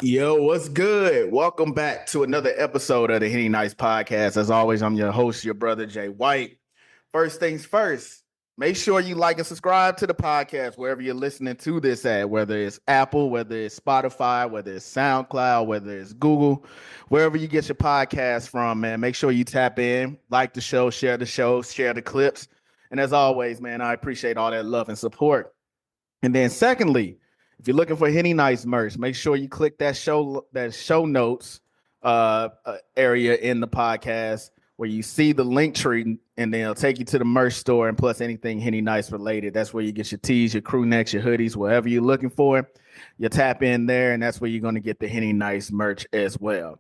Yo, what's good? Welcome back to another episode of the Henny Nice Podcast. As always, I'm your host, your brother Jay White. First things first, make sure you like and subscribe to the podcast wherever you're listening to this at, whether it's Apple, whether it's Spotify, whether it's SoundCloud, whether it's Google, wherever you get your podcast from, man. Make sure you tap in, like the show, share the clips. And as always, man, I appreciate all that love and support. And then secondly, if you're looking for Henny Nice merch, make sure you click that show notes area in the podcast where you see the link tree, and then it'll take you to the merch store and plus anything Henny Nice related. That's where you get your tees, your crew necks, your hoodies, whatever you're looking for. You tap in there, and that's where you're going to get the Henny Nice merch as well.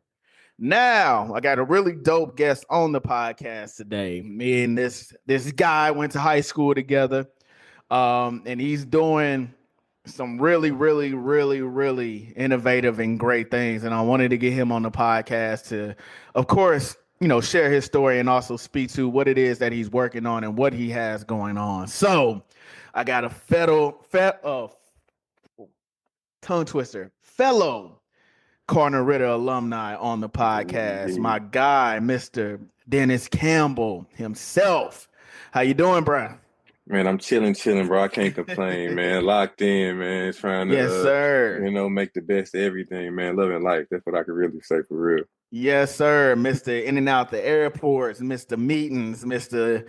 Now, I got a really dope guest on the podcast today. Me and this guy went to high school together, and he's doing some really innovative and great things. And I wanted to get him on the podcast to, of course, share his story and also speak to what it is that he's working on and what he has going on. So I got a fellow Corner Ritter alumni on the podcast. My guy, Mr. Dennis Campbell himself. How you doing, bro? Man, I'm chilling, bro. I can't complain, man. Locked in, man. Trying to, yes, sir. Make the best of everything, man. Loving life. That's what I can really say for real. Yes, sir. Mr. In and out the airports, Mr. Meetings, Mr.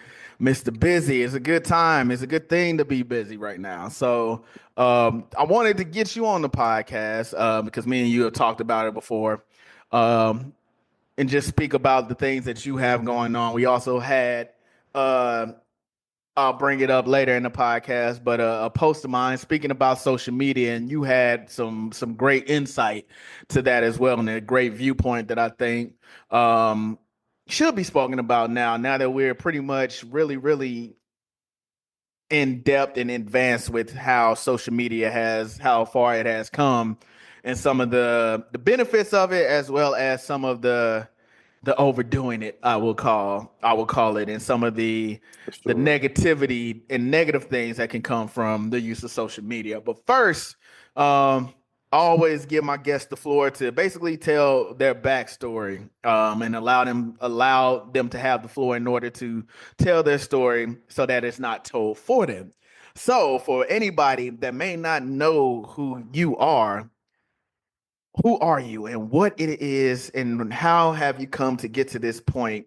Busy. It's a good time. It's a good thing to be busy right now. So I wanted to get you on the podcast because me and you have talked about it before, and just speak about the things that you have going on. We also had I'll bring it up later in the podcast, but a post of mine speaking about social media, and you had some great insight to that as well, and a great viewpoint that I think should be spoken about now that we're pretty much really in depth and advanced with how social media how far it has come, and some of the benefits of it, as well as some of the overdoing it, I will call it, and some of the negativity and negative things that can come from the use of social media. But first, I always give my guests the floor to basically tell their backstory, and allow them to have the floor in order to tell their story so that it's not told for them. So for anybody that may not know who you are, who are you and what it is, and how have you come to get to this point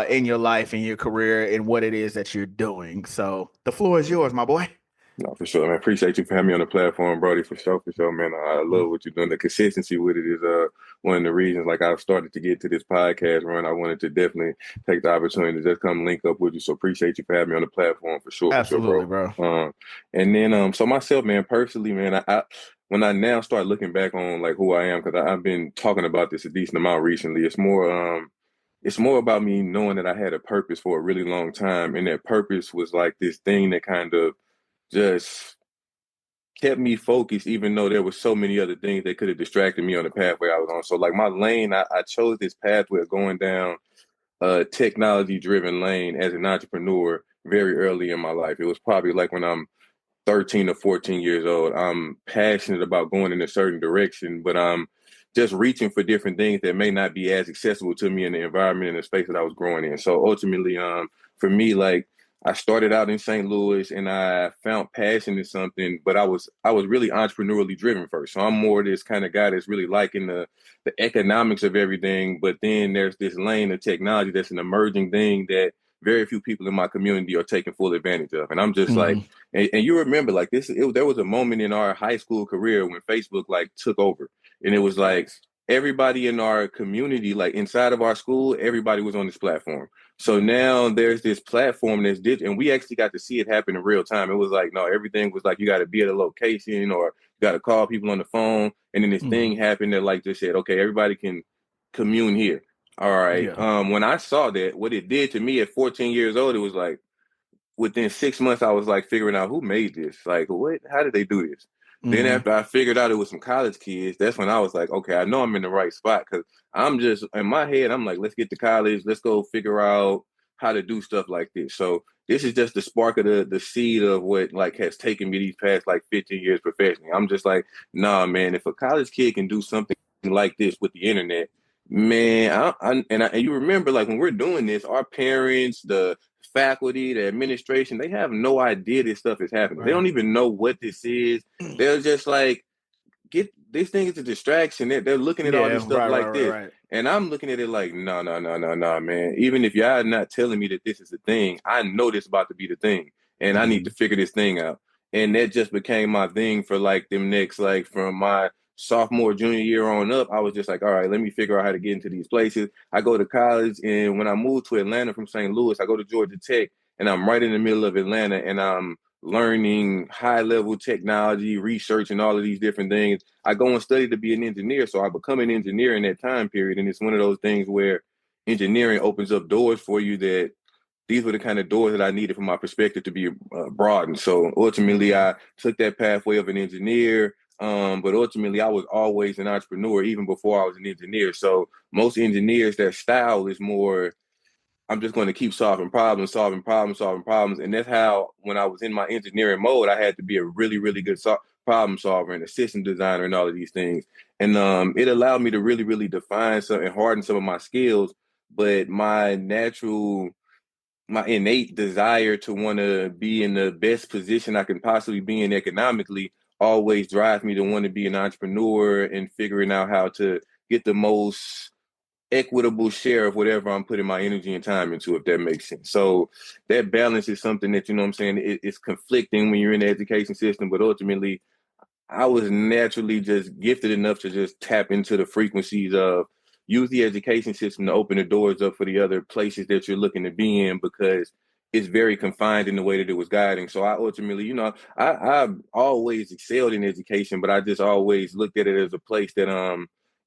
in your life, in your career, and what it is that you're doing? So the floor is yours, my boy. No, for sure, man. Appreciate you for having me on the platform, Brody. For sure, man. I love what you're doing. The consistency with it is one of the reasons. Like, I've started to get to this podcast run. I wanted to definitely take the opportunity to just come link up with you. So appreciate you for having me on the platform for sure. Absolutely, for sure, bro. And then so myself, man, personally, man, I when I now start looking back on like who I am, because I've been talking about this a decent amount recently. It's more about me knowing that I had a purpose for a really long time, and that purpose was like this thing that kind of just kept me focused, even though there were so many other things that could have distracted me on the pathway I was on. So like my lane, I chose this pathway of going down a technology-driven lane as an entrepreneur very early in my life. It was probably like when I'm 13 or 14 years old. I'm passionate about going in a certain direction, but I'm just reaching for different things that may not be as accessible to me in the environment and the space that I was growing in. So ultimately, for me, like, I started out in St. Louis and I found passion in something, but I was really entrepreneurially driven first. So I'm more this kind of guy that's really liking the economics of everything. But then there's this lane of technology that's an emerging thing that very few people in my community are taking full advantage of. And I'm just like, and you remember like this, there was a moment in our high school career when Facebook like took over, and it was like everybody in our community, like inside of our school, everybody was on this platform. So now there's this platform that's digital, and we actually got to see it happen in real time. It was like, no, everything was like, you got to be at a location or you got to call people on the phone. And then this thing happened that like just said, okay, everybody can commune here. All right. Yeah. When I saw that, what it did to me at 14 years old, it was like within 6 months, I was like figuring out who made this. Like, how did they do this? Then after I figured out it was some college kids, that's when I was like, okay, I know I'm in the right spot, because I'm just in my head, I'm like, let's get to college. Let's go figure out how to do stuff like this. So this is just the spark of the seed of what like has taken me these past like 15 years professionally. I'm just like, nah, man, if a college kid can do something like this with the internet, man, and you remember like when we're doing this, our parents, the faculty, the administration, they have no idea this stuff is happening. They Right. don't even know what this is. They're just like, get this thing is a distraction. They're looking at all Yeah, this stuff right, right, like right, this. right. And I'm looking at it like, no, no, no, no, no, man. Even if y'all not telling me that this is the thing, I know this about to be the thing. And I need to Mhm. figure this thing out. And that just became my thing for like them next, like from my sophomore, junior year on up. I was just like, all right, let me figure out how to get into these places. I go to college, and when I moved to Atlanta from St. Louis, I go to Georgia Tech, and I'm right in the middle of Atlanta, and I'm learning high level technology, research, and all of these different things. I go and study to be an engineer. So I become an engineer in that time period. And it's one of those things where engineering opens up doors for you that these were the kind of doors that I needed from my perspective to be broadened. So ultimately, Mhm. I took that pathway of an engineer. But ultimately, I was always an entrepreneur even before I was an engineer. So most engineers, their style is more I'm just going to keep solving problems, solving problems, solving problems. And that's how, when I was in my engineering mode, I had to be a really, really good problem solver and a system designer and all of these things. And it allowed me to really, really define some and harden some of my skills. But my innate desire to want to be in the best position I can possibly be in economically always drives me to want to be an entrepreneur and figuring out how to get the most equitable share of whatever I'm putting my energy and time into, if that makes sense. So that balance is something that, you know what I'm saying, it's conflicting when you're in the education system, but ultimately I was naturally just gifted enough to just tap into the frequencies of use the education system to open the doors up for the other places that you're looking to be in because it's very confined in the way that it was guiding. So I ultimately, I've always excelled in education, but I just always looked at it as a place that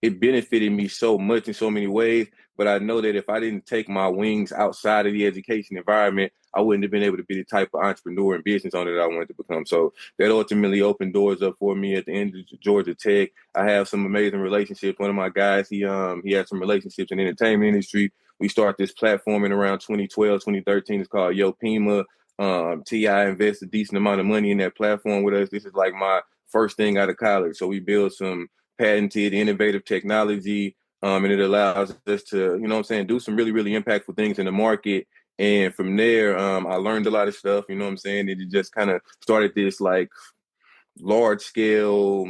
it benefited me so much in so many ways. But I know that if I didn't take my wings outside of the education environment, I wouldn't have been able to be the type of entrepreneur and business owner that I wanted to become. So that ultimately opened doors up for me at the end of Georgia Tech. I have some amazing relationships. One of my guys, he had some relationships in the entertainment industry. We started this platform in around 2012, 2013. It's called Yo Pima. Ti invested a decent amount of money in that platform with us. This is like my first thing out of college. So we built some patented, innovative technology, and it allows us to, you know what I'm saying, do some really, really impactful things in the market. And from there, I learned a lot of stuff, you know what I'm saying? And it just kind of started this like large scale,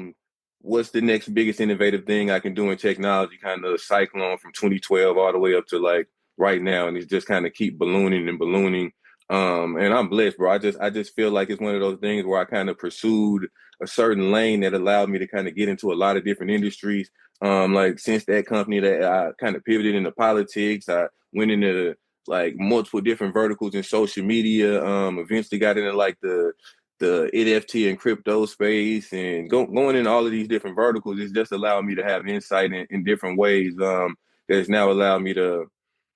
what's the next biggest innovative thing I can do in technology kind of cyclone from 2012 all the way up to like right now. And it's just kind of keep ballooning and ballooning. And I'm blessed, bro. I just feel like it's one of those things where I kind of pursued a certain lane that allowed me to kind of get into a lot of different industries. Like since that company that I kind of pivoted into politics, I went into like multiple different verticals in social media. Eventually got into like the NFT and crypto space and going in all of these different verticals. It's just allowed me to have insight in different ways. That's now allowed me to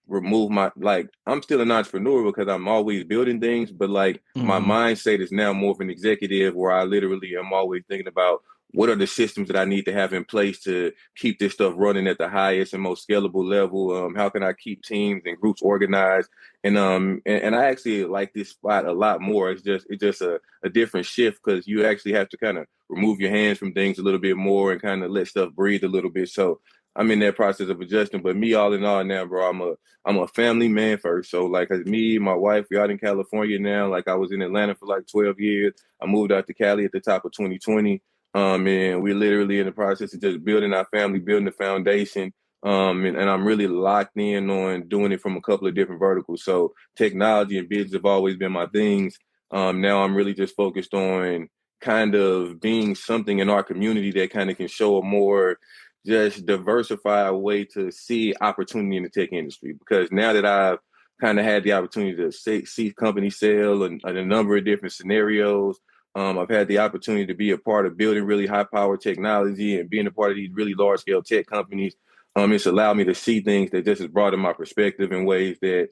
remove my like I'm still an entrepreneur because I'm always building things, but like my Mhm. mindset is now more of an executive where I literally am always thinking about what are the systems that I need to have in place to keep this stuff running at the highest and most scalable level. How can I keep teams and groups organized? And I actually like this spot a lot more. It's just a different shift because you actually have to kind of remove your hands from things a little bit more and kind of let stuff breathe a little bit. So I'm in that process of adjusting. But me, all in all, now, bro, I'm a family man first. So like me, my wife, we out in California now. Like I was in Atlanta for like 12 years. I moved out to Cali at the top of 2020. And we're literally in the process of just building our family, building the foundation. And I'm really locked in on doing it from a couple of different verticals. So technology and business have always been my things. Now I'm really just focused on kind of being something in our community that kind of can show a more just diversified way to see opportunity in the tech industry. Because now that I've kind of had the opportunity to see companies sell and a number of different scenarios, I've had the opportunity to be a part of building really high power technology and being a part of these really large scale tech companies. It's allowed me to see things that just has broadened my perspective in ways that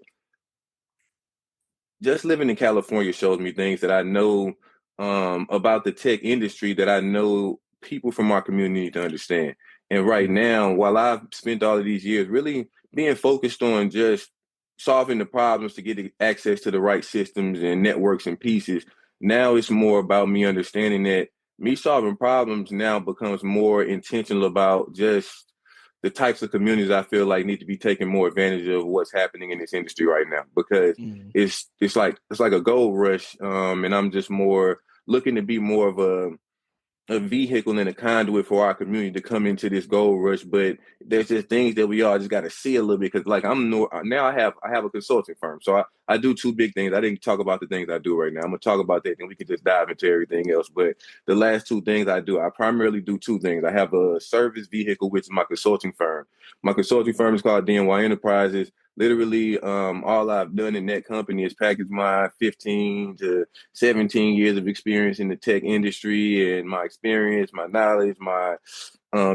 just living in California shows me things that I know about the tech industry that I know people from our community need to understand. And right Mhm. now, while I've spent all of these years really being focused on just solving the problems to get access to the right systems and networks and pieces. Now it's more about me understanding that me solving problems now becomes more intentional about just the types of communities I feel like need to be taking more advantage of what's happening in this industry right now, because Mm. it's like a gold rush, and I'm just more looking to be more of a vehicle and a conduit for our community to come into this gold rush. But there's just things that we all just got to see a little bit, because like now I have a consulting firm, so I do two big things. I didn't talk about the things I do right now. I'm gonna talk about that, then we can just dive into everything else. But the last two things I do, I primarily do two things. I have a service vehicle, which is my consulting firm. My consulting firm is called DNY Enterprises. Literally, all I've done in that company is package my 15 to 17 years of experience in the tech industry, and my experience, my knowledge, my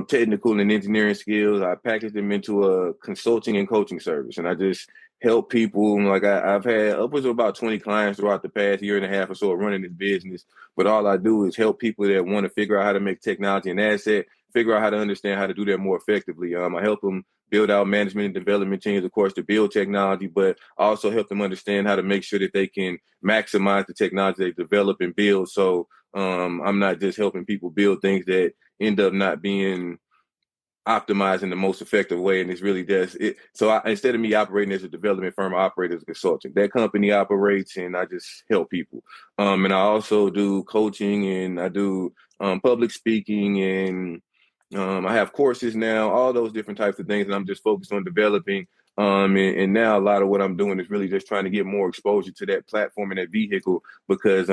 technical and engineering skills. I package them into a consulting and coaching service, and I just help people. Like I've had upwards of about 20 clients throughout the past year and a half or so of running this business. But all I do is help people that want to figure out how to make technology an asset, figure out how to understand how to do that more effectively. I help them build out management and development teams, of course, to build technology, but I also help them understand how to make sure that they can maximize the technology they develop and build. So I'm not just helping people build things that end up not being optimized in the most effective way. And it's really just it. So instead of me operating as a development firm, I operate as a consultant. That company operates, and I just help people. And I also do coaching, and I do public speaking, and I have courses now, all those different types of things. And I'm just focused on developing. And now a lot of what I'm doing is really just trying to get more exposure to that platform and that vehicle, because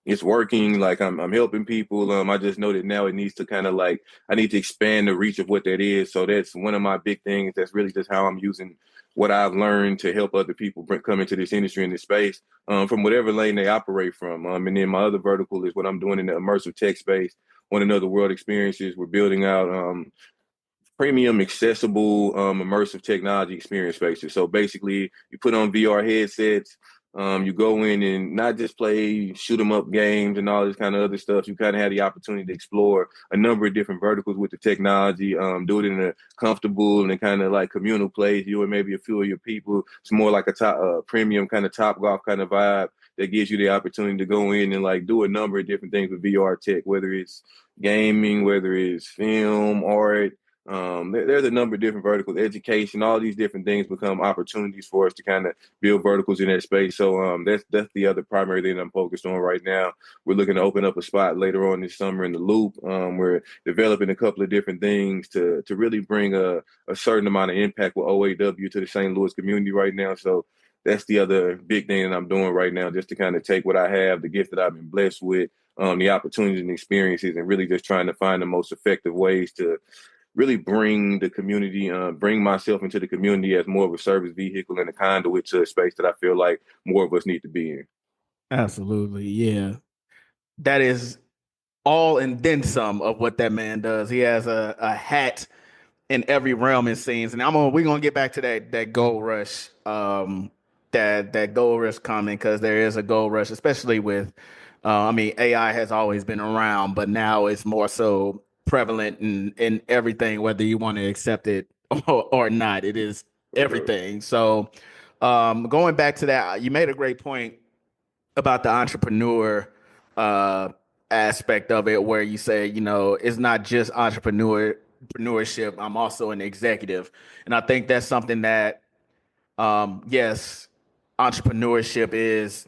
it's working. Like I'm helping people. I just know that now it needs to kind of like, I need to expand the reach of what that is. So that's one of my big things. That's really just how I'm using what I've learned to help other people come into this industry, in this space, from whatever lane they operate from. And then my other vertical is what I'm doing in the immersive tech space on another world experiences. We're building out premium, accessible, immersive technology experience spaces. So basically, you put on VR headsets, you go in and not just play shoot 'em up games and all this kind of other stuff. You kind of have the opportunity to explore a number of different verticals with the technology. Do it in a comfortable and a kind of like communal place. You and maybe a few of your people. It's more like a premium kind of Top Golf kind of vibe that gives you the opportunity to go in and like do a number of different things with VR tech, whether it's gaming, whether it's film, art. There's a number of different verticals, education, all these different things become opportunities for us to kind of build verticals in that space. So that's the other primary thing I'm focused on right now. We're looking to open up a spot later on this summer in the Loop. We're developing a couple of different things to really bring a certain amount of impact with OAW to the St. Louis community right now. So that's the other big thing that I'm doing right now, just to kind of take what I have, the gift that I've been blessed with, the opportunities and experiences, and really just trying to find the most effective ways to really bring the community, bring myself into the community as more of a service vehicle and a conduit to a space that I feel like more of us need to be in. Absolutely. Yeah. That is all and then some of what that man does. He has a hat in every realm it seems. And we're gonna get back to that gold rush, that gold rush coming, because there is a gold rush, especially with I mean, AI has always been around, but now it's more so prevalent in everything, whether you want to accept it or not. It is For sure. everything. So going back to that, you made a great point about the entrepreneur uh aspect of it, where you say, it's not just entrepreneurship, I'm also an executive. And I think that's something that yes, entrepreneurship is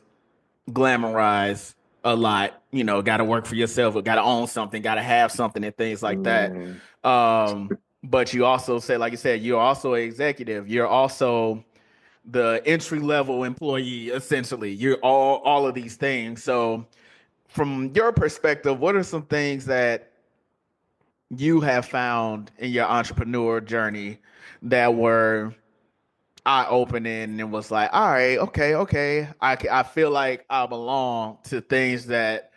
glamorized a lot. Got to work for yourself, got to own something, got to have something, and things like that. Mm, But you also say, like you said, you're also an executive, you're also the entry level employee, essentially. You're all of these things. So from your perspective, what are some things that you have found in your entrepreneur journey that were eye opening and was like, all right, okay, I feel like I belong, to things that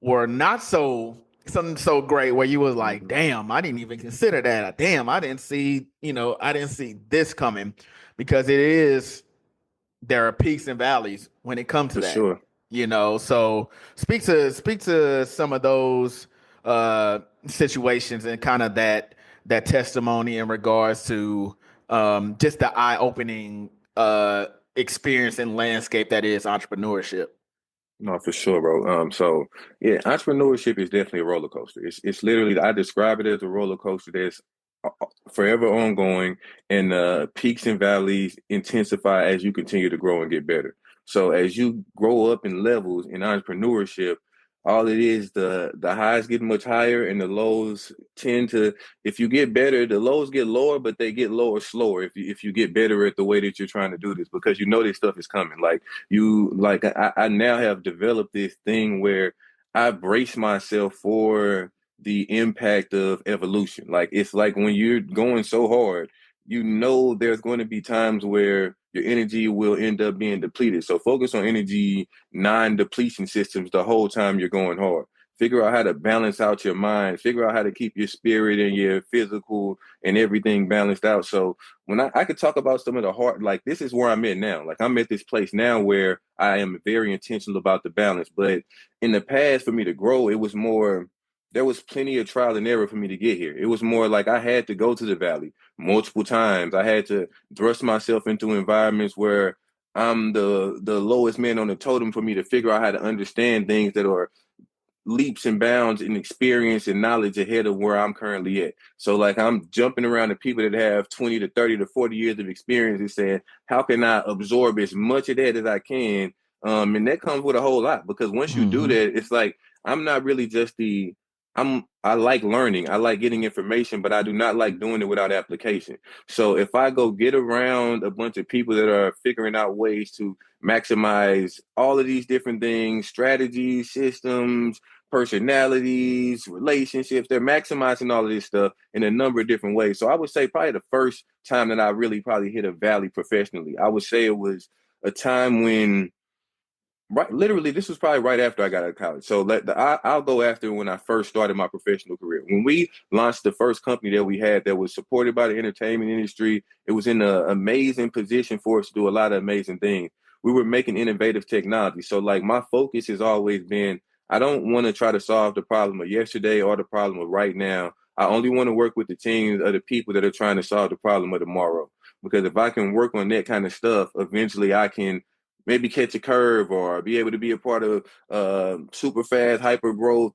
were not something so great, where you was like, mhm. damn, I didn't even consider that. Damn, I didn't see this coming, because there are peaks and valleys when it comes to For that. sure. So speak to some of those situations, and kind of that testimony in regards to just the eye opening uh experience and landscape that is entrepreneurship. No, for sure, bro. So yeah, entrepreneurship is definitely a roller coaster. It's literally I describe it as a roller coaster that's forever ongoing, and peaks and valleys intensify as you continue to grow and get better. So as you grow up in levels in entrepreneurship, all it is the highs get much higher and the lows tend to, if you get better, the lows get lower, but they get lower slower if you get better at the way that you're trying to do this because you know this stuff is coming. I now have developed this thing where I brace myself for the impact of evolution. Like it's like when you're going so hard, you know there's going to be times where your energy will end up being depleted. So focus on energy non-depletion systems the whole time you're going hard. Figure out how to balance out your mind. Figure out how to keep your spirit and your physical and everything balanced out. So when I could talk about some of the hard, like this is where I'm at now. Like I'm at this place now where I am very intentional about the balance. But in the past, for me to grow, it was more, there was plenty of trial and error for me to get here. It was more like I had to go to the valley multiple times. I had to thrust myself into environments where I'm the lowest man on the totem for me to figure out how to understand things that are leaps and bounds in experience and knowledge ahead of where I'm currently at. So like I'm jumping around to people that have 20 to 30 to 40 years of experience and saying, how can I absorb as much of that as I can? And that comes with a whole lot because once you do Hmm. that, it's like I'm not really just I like learning. I like getting information, but I do not like doing it without application. So if I go get around a bunch of people that are figuring out ways to maximize all of these different things, strategies, systems, personalities, relationships. They're maximizing all of this stuff in a number of different ways. So I would say probably the first time that I really probably hit a valley professionally, I would say it was a time when right, literally, this was probably right after I got out of college. So I'll go after when I first started my professional career. When we launched the first company that we had that was supported by the entertainment industry, it was in an amazing position for us to do a lot of amazing things. We were making innovative technology. So, like, my focus has always been I don't want to try to solve the problem of yesterday or the problem of right now. I only want to work with the teams of the people that are trying to solve the problem of tomorrow. Because if I can work on that kind of stuff, eventually I can maybe catch a curve or be able to be a part of super fast hyper growth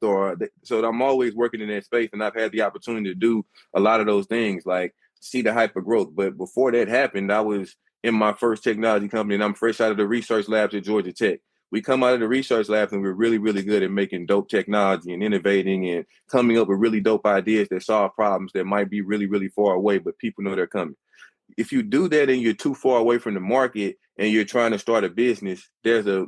so I'm always working in that space and I've had the opportunity to do a lot of those things like see the hyper growth. But before that happened, I was in my first technology company and I'm fresh out of the research labs at Georgia Tech. We come out of the research labs and we're really, really good at making dope technology and innovating and coming up with really dope ideas that solve problems that might be really, really far away, but people know they're coming. If you do that and you're too far away from the market and you're trying to start a business, there's a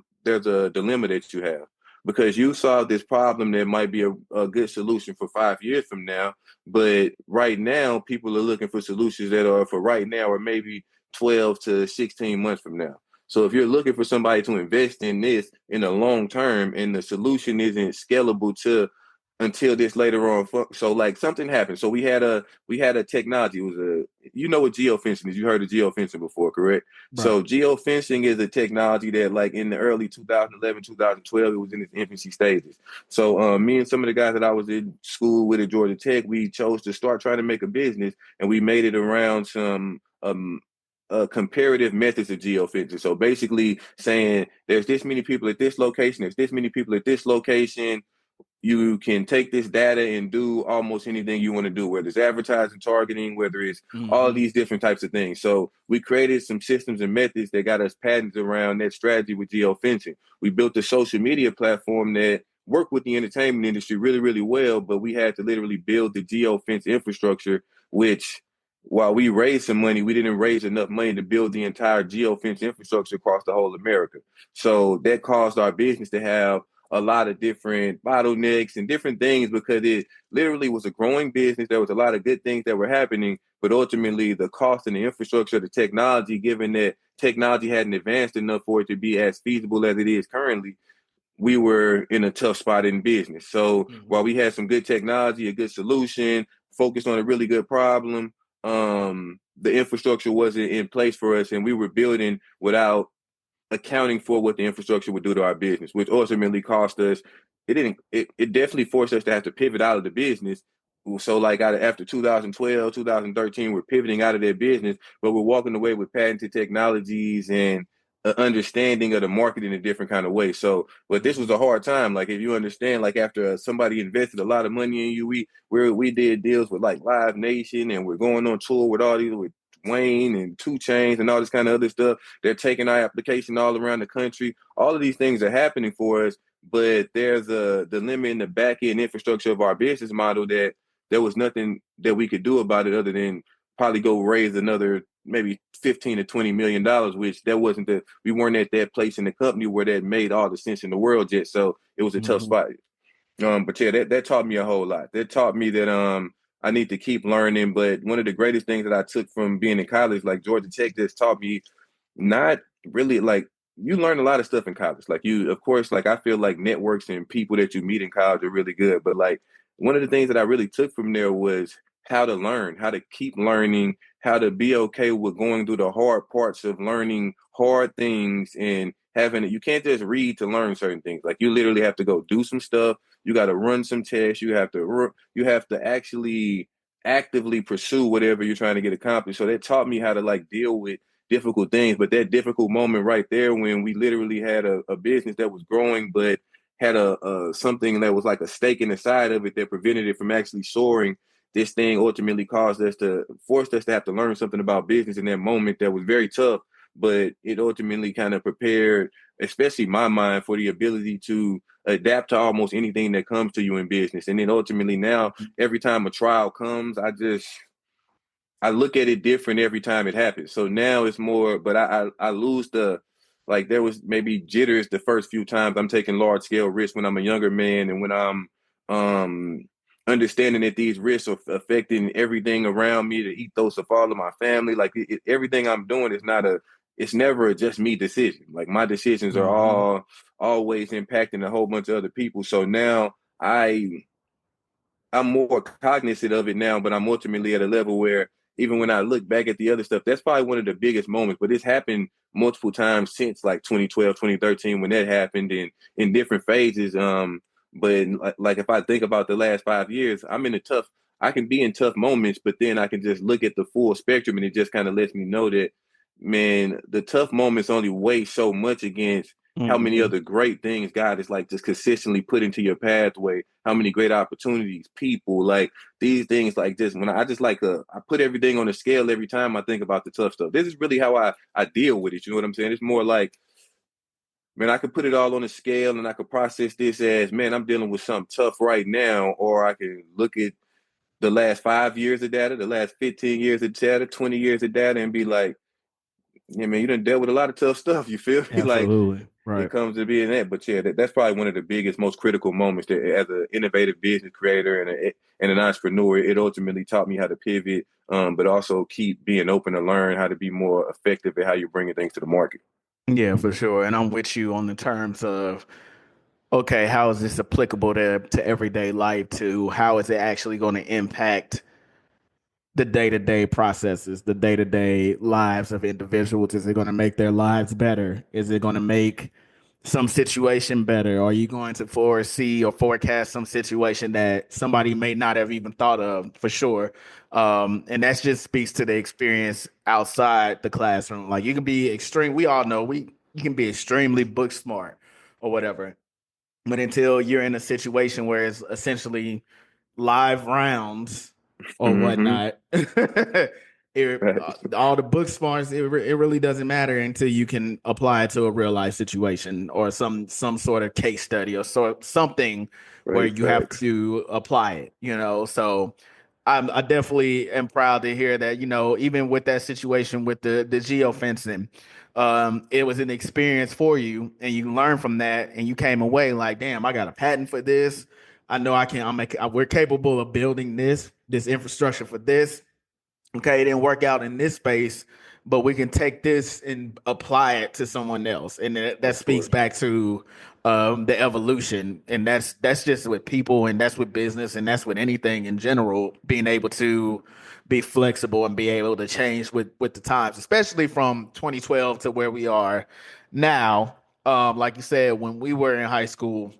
dilemma that you have because you solve this problem that might be a good solution for 5 years from now, but right now people are looking for solutions that are for right now or maybe 12 to 16 months from now. So if you're looking for somebody to invest in this in the long term and the solution isn't scalable to until this later on, so like something happened. So we had a technology. It was a, you know what geofencing is. You heard of geofencing before, correct? Right. So geofencing is a technology that like in the early 2011, 2012, it was in its infancy stages. So me and some of the guys that I was in school with at Georgia Tech, we chose to start trying to make a business and we made it around some comparative methods of geofencing. So basically saying there's this many people at this location, there's this many people at this location, you can take this data and do almost anything you want to do, whether it's advertising, targeting, whether it's all of Hmm. these different types of things. So we created some systems and methods that got us patents around that strategy with geofencing. We built a social media platform that worked with the entertainment industry really, really well, but we had to literally build the geofence infrastructure, which while we raised some money, we didn't raise enough money to build the entire geofence infrastructure across the whole America. So that caused our business to have a lot of different bottlenecks and different things because it literally was a growing business. There was a lot of good things that were happening, but ultimately the cost and the infrastructure, the technology, given that technology hadn't advanced enough for it to be as feasible as it is currently, we were in a tough spot in business. So while Hmm. we had some good technology, a good solution, focused on a really good problem, the infrastructure wasn't in place for us, and we were building without accounting for what the infrastructure would do to our business, which ultimately cost us. It didn't. It definitely forced us to have to pivot out of the business, So like after 2012, 2013, we're pivoting out of that business, but we're walking away with patented technologies and understanding of the market in a different kind of way. So, but this was Mhm. a hard time. Like if you understand, like after somebody invested a lot of money in you, we did deals with like Live Nation, and we're going on tour with all these with Wayne and Two Chains and all this kind of other stuff. They're taking our application all around the country. All of these things are happening for us, but there's the limit in the back end infrastructure of our business model that there was nothing that we could do about it other than probably go raise another maybe 15 to 20 million dollars, which that wasn't the we weren't at that place in the company where that made all the sense in the world yet. So it was a tough Mhm. spot. But yeah, that taught me a whole lot. That taught me that I need to keep learning. But one of the greatest things that I took from being in college, like Georgia Tech, just taught me not really like you learn a lot of stuff in college. Like you, of course, like I feel like networks and people that you meet in college are really good. But like one of the things that I really took from there was how to learn, how to keep learning, how to be okay with going through the hard parts of learning hard things and having it. You can't just read to learn certain things. Like you literally have to go do some stuff. You got to run some tests. You have to actually actively pursue whatever you're trying to get accomplished. So that taught me how to like deal with difficult things. But that difficult moment right there when we literally had a business that was growing, but had a something that was like a stake in the side of it that prevented it from actually soaring. This thing ultimately forced us to have to learn something about business in that moment that was very tough, but it ultimately kind of prepared, especially my mind, for the ability to adapt to almost anything that comes to you in business. And then ultimately now, every time a trial comes, I look at it different every time it happens. So now it's more, but I lose the like there was maybe jitters the first few times I'm taking large scale risks when I'm a younger man and when I'm um understanding that these risks are affecting everything around me, the ethos of all of my family. Like everything I'm doing is not a it's never a just me decision. Like my decisions are Mhm. all always impacting a whole bunch of other people. So now I'm more cognizant of it now, but I'm ultimately at a level where even when I look back at the other stuff, that's probably one of the biggest moments. But it's happened multiple times since like 2012, 2013 when that happened in different phases. But like if I think about the last 5 years, I can be in tough moments, but then I can just look at the full spectrum and it just kind of lets me know that, man, the tough moments only weigh so much against how many Mhm. other great things God is like just consistently put into your pathway, how many great opportunities, people, like these things like this. When I just like I put everything on a scale every time I think about the tough stuff. This is really how I deal with it. You know what I'm saying? It's more like, man, I could put it all on a scale and I could process this as, man, I'm dealing with something tough right now, or I can look at the last 5 years of data, the last 15 years of data, 20 years of data, and be like, yeah, man, you done dealt with a lot of tough stuff. You feel me? Like Absolutely. it Right. comes to being that. But yeah, that's probably one of the biggest, most critical moments that as an innovative business creator and an entrepreneur, it ultimately taught me how to pivot, but also keep being open to learn how to be more effective at how you're bringing things to the market. Yeah, for sure. And I'm with you on the terms of, okay, how is this applicable to everyday life? To how is it actually going to impact the day-to-day processes, the day-to-day lives of individuals? Is it going to make their lives better? Is it going to make some situation better? Are you going to foresee or forecast some situation that somebody may not have even thought of, for sure? And that just speaks to the experience outside the classroom. Like you can be extreme. We all know you can be extremely book smart or whatever, but until you're in a situation where it's essentially live rounds or Mm-hmm. whatnot, all the book smarts, it really doesn't matter until you can apply it to a real life situation or some sort of case study or something where Right, you have facts. to apply it, you know. So I definitely am proud to hear that, you know, even with that situation with the geofencing, it was an experience for you and you learned from that and you came away like, damn, I got a patent for this. I know I can. We're capable of building this infrastructure for this. Okay, it didn't work out in this space, but we can take this and apply it to someone else, and that Of speaks course. back to the evolution, and that's just with people, and that's with business, and that's with anything in general. Being able to be flexible and be able to change with the times, especially from 2012 to where we are now. Like you said, when we were in high school,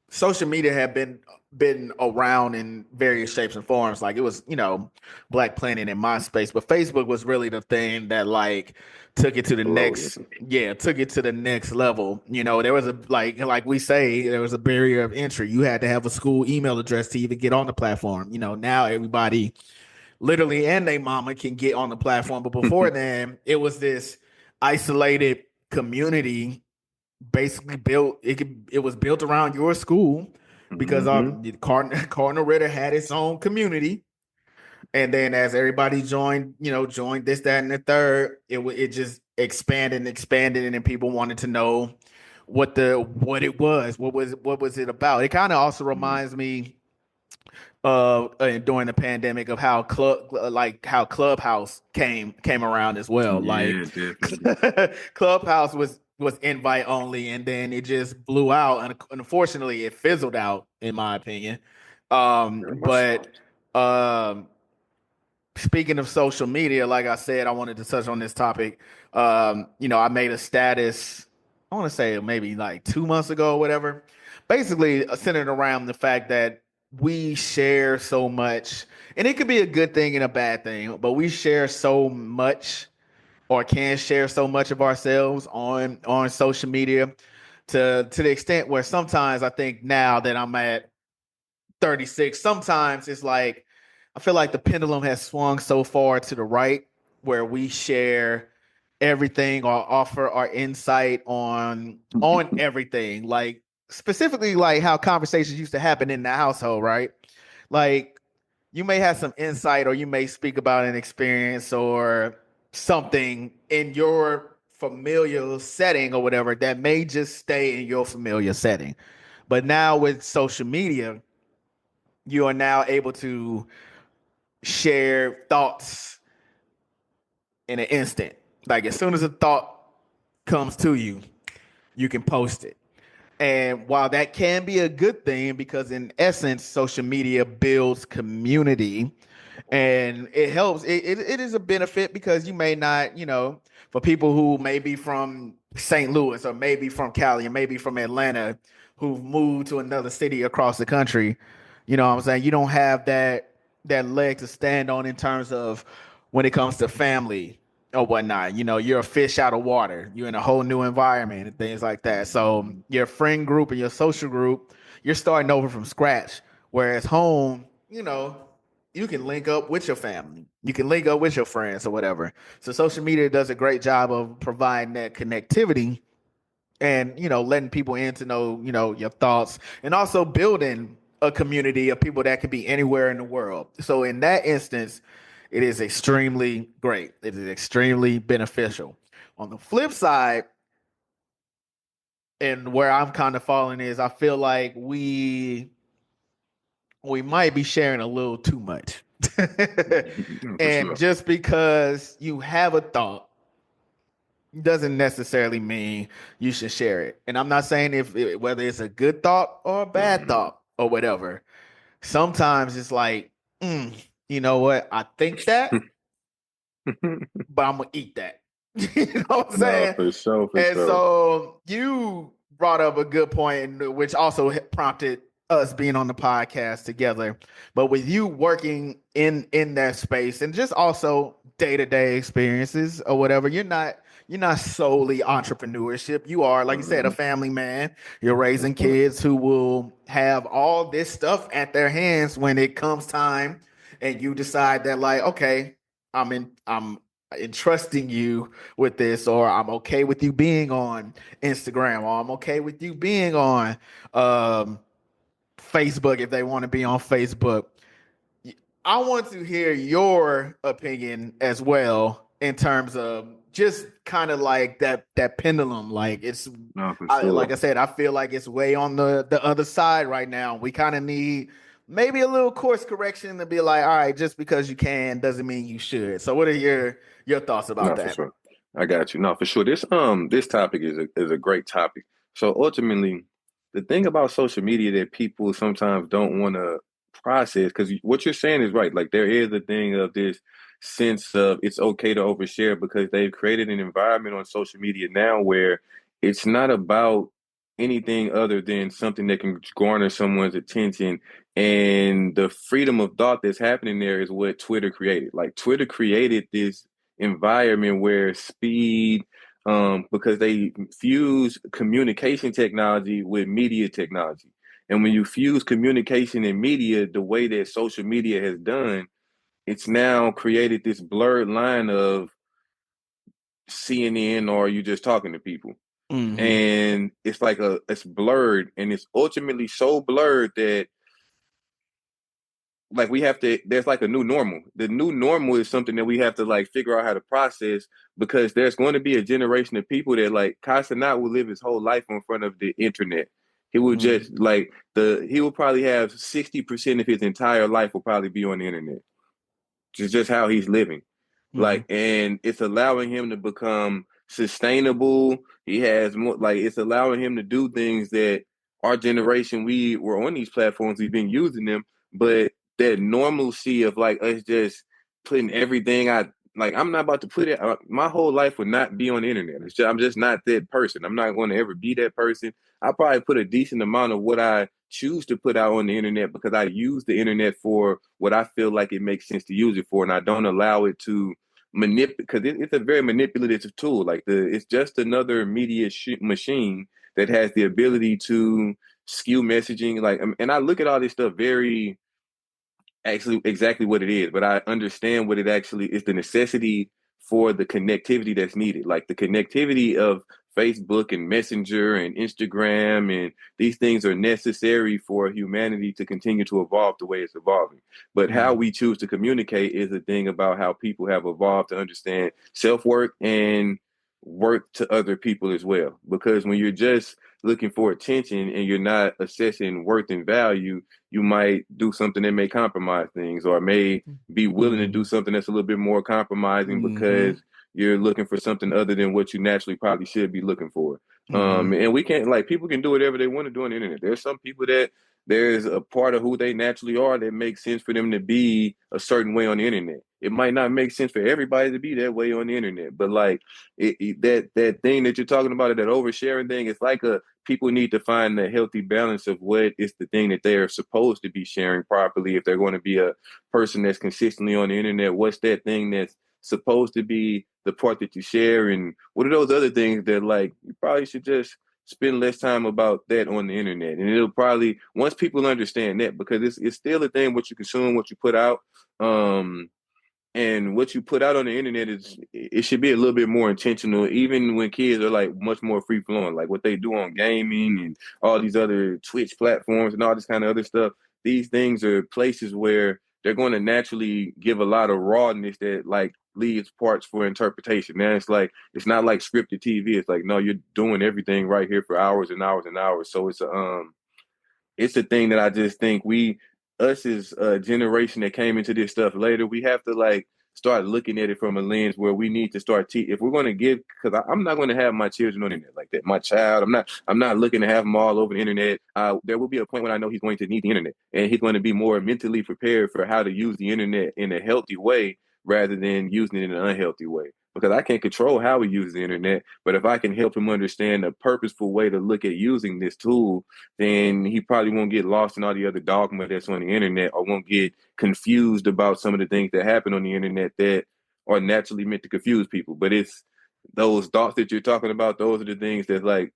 social media had been around in various shapes and forms. Like it was, Black Planet and MySpace, but Facebook was really the thing that like took it to the Exploded. next, yeah, took it to the next level. There was a like we say, there was a barrier of entry. You had to have a school email address to even get on the platform. Now everybody literally and their mama can get on the platform. But before then, it was this isolated community basically it was built around your school because Hmm. Cardinal Ritter had its own community, and then as everybody joined this, that, and the third, it just expanded and expanded, and then people wanted to know what it was, what was it about. It kind of also reminds me during the pandemic of how Clubhouse came around as well. Yeah, Like definitely. Clubhouse was invite only, and then it just blew out, and unfortunately, it fizzled out, in my opinion. Very much so. But um, speaking of social media, like I said, I wanted to touch on this topic. I made a status, I want to say maybe like 2 months ago or whatever, basically centered around the fact that we share so much, and it could be a good thing and a bad thing, but we share so much or can share so much of ourselves on social media to the extent where sometimes I think now that I'm at 36. Sometimes it's like I feel like the pendulum has swung so far to the right where we share everything or offer our insight on everything. Like specifically like how conversations used to happen in the household, right? Like you may have some insight or you may speak about an experience or something in your familiar setting or whatever that may just stay in your familiar setting. But now with social media, you are now able to share thoughts in an instant. Like as soon as a thought comes to you, you can post it. And while that can be a good thing because in essence, social media builds community and it helps. It is a benefit because you may not, for people who may be from St. Louis or maybe from Cali or maybe from Atlanta who've moved to another city across the country, what I'm saying? You don't have that leg to stand on in terms of when it comes to family or whatnot. You're a fish out of water. You're in a whole new environment and things like that. So your friend group and your social group, you're starting over from scratch. Whereas home, you can link up with your family. You can link up with your friends or whatever. So social media does a great job of providing that connectivity and letting people in to know your thoughts and also building a community of people that could be anywhere in the world. So in that instance, it is extremely great. It is extremely beneficial. On the flip side, and where I'm kind of falling is I feel like we might be sharing a little too much. Yeah, for And sure. just because you have a thought doesn't necessarily mean you should share it. And I'm not saying whether it's a good thought or a bad Hmm. thought or whatever. Sometimes it's like, mm, you know what? I think that, but I'm gonna eat that. You know what I'm No, saying? for sure, for And sure. so you brought up a good point, which also prompted us being on the podcast together. But with you working in that space and just also day to day experiences or whatever, you're not solely entrepreneurship. You are, like you said, a Hmm. family man. You're raising Hmm. kids who will have all this stuff at their hands when it comes time, and you decide that, like, okay, I'm entrusting you with this, or I'm okay with you being on Instagram, or I'm okay with you being on um, Facebook if they want to be on Facebook. I want to hear your opinion as well in terms of just kind of like that pendulum. Like No, for like sure. I said, I feel like it's way on the other side right now. We kind of need maybe a little course correction to be like, all right, just because you can doesn't mean you should. So, what are your thoughts about No, for that? sure. I got you. No, for sure. This topic is a great topic. So ultimately, the thing about social media that people sometimes don't want to process, because what you're saying is right. Like there is a thing of this sense of it's okay to overshare because they've created an environment on social media now where it's not about anything other than something that can garner someone's attention. And the freedom of thought that's happening there is what Twitter created. Like Twitter created this environment where speed, because they fuse communication technology with media technology. And when you fuse communication and media the way that social media has done, it's now created this blurred line of CNN or you just talking to people. Mm-hmm. And it's like it's blurred and it's ultimately so blurred that like we have to there's like a new normal. The new normal is something that we have to like figure out how to process because there's going to be a generation of people that like Casanat will live his whole life in front of the internet. He will just like he will probably have 60% of his entire life will probably be on the internet. Just how he's living. Mm-hmm. Like, and it's allowing him to become sustainable. He has more, like, it's allowing him to do things that our generation, we were on these platforms, we've been using them, but that normalcy of like us just putting everything like, I'm not about to put it, my whole life would not be on the internet. I'm just not that person. I'm not going to ever be that person. I probably put a decent amount of what I choose to put out on the internet because I use the internet for what I feel like it makes sense to use it for, and I don't allow it to manipulate because it's a very manipulative tool. Like it's just another media machine that has the ability to skew messaging. Like, and I look at all this stuff very actually exactly what it is, but I understand what it actually is the necessity for the connectivity that's needed. Like the connectivity of Facebook and Messenger and Instagram and these things are necessary for humanity to continue to evolve the way it's evolving. But how Mm-hmm. we choose to communicate is a thing about how people have evolved to understand self-work and work to other people as well. Because when you're just looking for attention and you're not assessing worth and value, you might do something that may compromise things or may be willing to do Mm-hmm. something that's a little bit more compromising Mm-hmm. because you're looking for something other than what you naturally probably should be looking for. Mm-hmm. And we can't like people can do whatever they want to do on the internet. There's some people that there's a part of who they naturally are that makes sense for them to be a certain way on the internet. It might not make sense for everybody to be that way on the internet, but like that thing that you're talking about, that oversharing thing, it's like a people need to find the healthy balance of what is the thing that they are supposed to be sharing properly. If they're going to be a person that's consistently on the internet, what's that thing that's supposed to be the part that you share, and what are those other things that like you probably should just spend less time about that on the internet. And it'll probably once people understand that, because it's still a thing what you consume, what you put out. And what you put out on the internet is it should be a little bit more intentional, even when kids are like much more free flowing, like what they do on gaming and all these other Twitch platforms and all this kind of other stuff. These things are places where they're going to naturally give a lot of rawness that like leaves parts for interpretation. Now it's like it's not like scripted TV. It's like no, you're doing everything right here for hours and hours and hours. So it's a thing that I just think us as a generation that came into this stuff later, we have to like start looking at it from a lens where we need to start if we're going to give, because I'm not going to have my children on the internet like that. My child, I'm not looking to have them all over the internet. There will be a point when I know he's going to need the internet, and he's going to be more mentally prepared for how to use the internet in a healthy way rather than using it in an unhealthy way. Because I can't control how he uses the internet, but if I can help him understand a purposeful way to look at using this tool, then he probably won't get lost in all the other dogma that's on the internet or won't get confused about some of the things that happen on the internet that are naturally meant to confuse people. But it's those thoughts that you're talking about, those are the things that like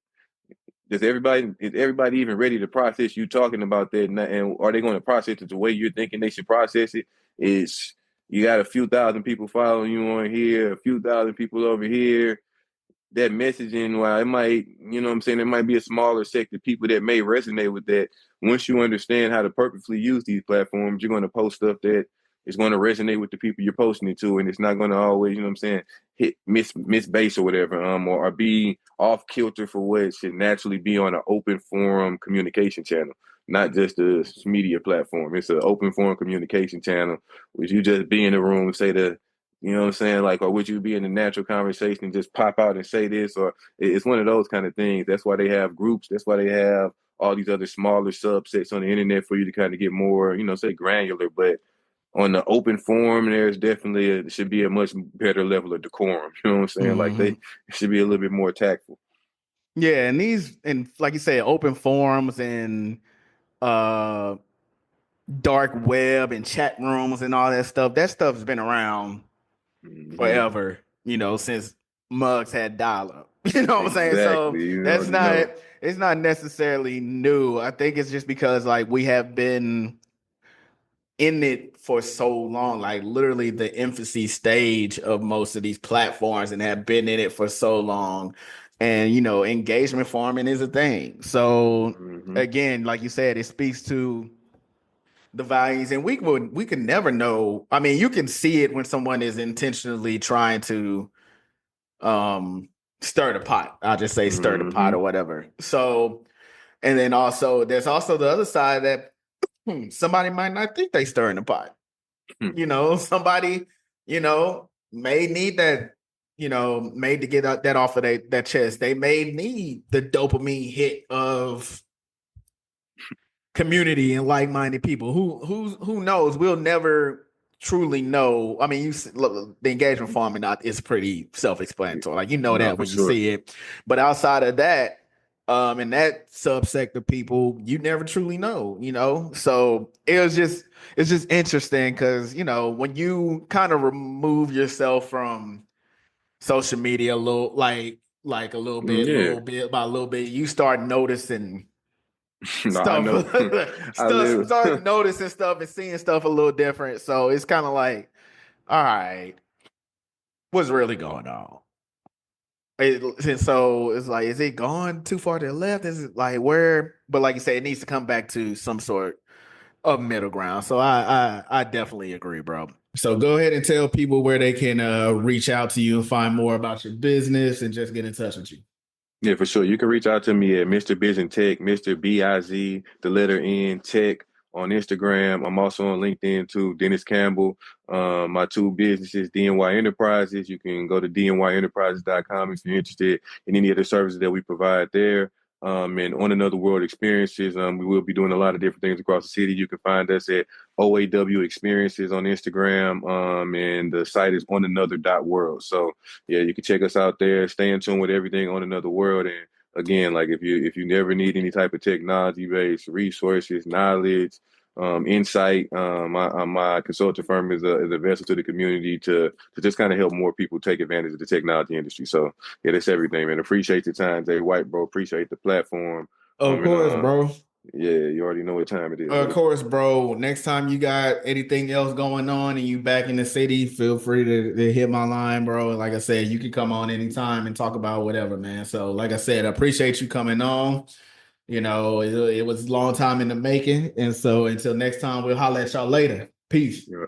is everybody even ready to process you talking about that, and are they going to process it the way you're thinking they should process it? Is you got a few thousand people following you on here, a few thousand people over here, that messaging, while it might, what I'm saying, it might be a smaller sect of people that may resonate with that. Once you understand how to purposely use these platforms, you're going to post stuff that is going to resonate with the people you're posting it to, and it's not going to always, what I'm saying, hit miss base or whatever, or be off kilter for what should naturally be on an open forum communication channel, not just a media platform. It's an open forum communication channel, which you just be in the room, say the what I'm saying? Like, or would you be in a natural conversation and just pop out and say this? Or it's one of those kind of things. That's why they have groups. That's why they have all these other smaller subsets on the internet for you to kind of get more, say granular. But on the open forum, there's definitely should be a much better level of decorum. You know what I'm saying? Like Mm-hmm. they should be a little bit more tactful. Yeah, and these and like you said, open forums and uh dark web and chat rooms and all that stuff. That stuff's been around Hmm. forever, since mugs had dial up. You know what I'm saying? So Exactly. You that's already not know. it's not necessarily new. I think it's just because like we have been in it for so long, like literally the infancy stage of most of these platforms and have been in it for so long. And engagement farming is a thing. So Hmm. again, like you said, it speaks to the values, and we can never know. I mean, you can see it when someone is intentionally trying to um stir the pot. I'll just say stir the pot Hmm. or whatever. So, and then also there's also the other side that somebody might not think they stirring the pot. Somebody, may need that, made to get that off of that chest. They may need the dopamine hit of community and like-minded people. Who knows? We'll never truly know. I mean, look, the engagement farming not is pretty self-explanatory. Like No, that for when you sure. see it. But outside of that, in that subsect of people, you never truly know. So it's just interesting because when you kind of remove yourself from social media a little like a Yeah. little bit by a little bit, you start noticing No, I stuff. know. I stuff live. start noticing stuff and seeing stuff a little different. So it's kind of like, all right, what's really going on? And so it's like, is it gone too far to the left? Is it like where? But like you said, it needs to come back to some sort of middle ground. So I definitely agree, bro. So go ahead and tell people where they can reach out to you and find more about your business and just get in touch with you. Yeah, for sure. You can reach out to me at Mr. Biz and Tech, Mr. Biz, the letter N Tech on Instagram. I'm also on LinkedIn too, Dennis Campbell. My two businesses, DNY Enterprises. You can go to dnyenterprises.com if you're interested in any of the services that we provide there. And on another world experiences, we will be doing a lot of different things across the city. You can find us at OAW Experiences on Instagram, and the site is on another world. So yeah, you can check us out there. Stay in tune with everything on another world. And again, like if you never need any type of technology based resources, knowledge, insight, my consulting firm is a vessel to the community to just kind of help more people take advantage of the technology industry. So yeah, that's everything, man. Appreciate your time, Jay White, bro. Appreciate the platform. Of And course, bro. yeah, you already know what time it is, Of buddy. course, bro. Next time you got anything else going on and you back in the city, feel free to hit my line, bro. Like I said, you can come on anytime and talk about whatever, man. So, like I said, I appreciate you coming on. It was a long time in the making. And so until next time, we'll holler at y'all later. Peace. Yeah.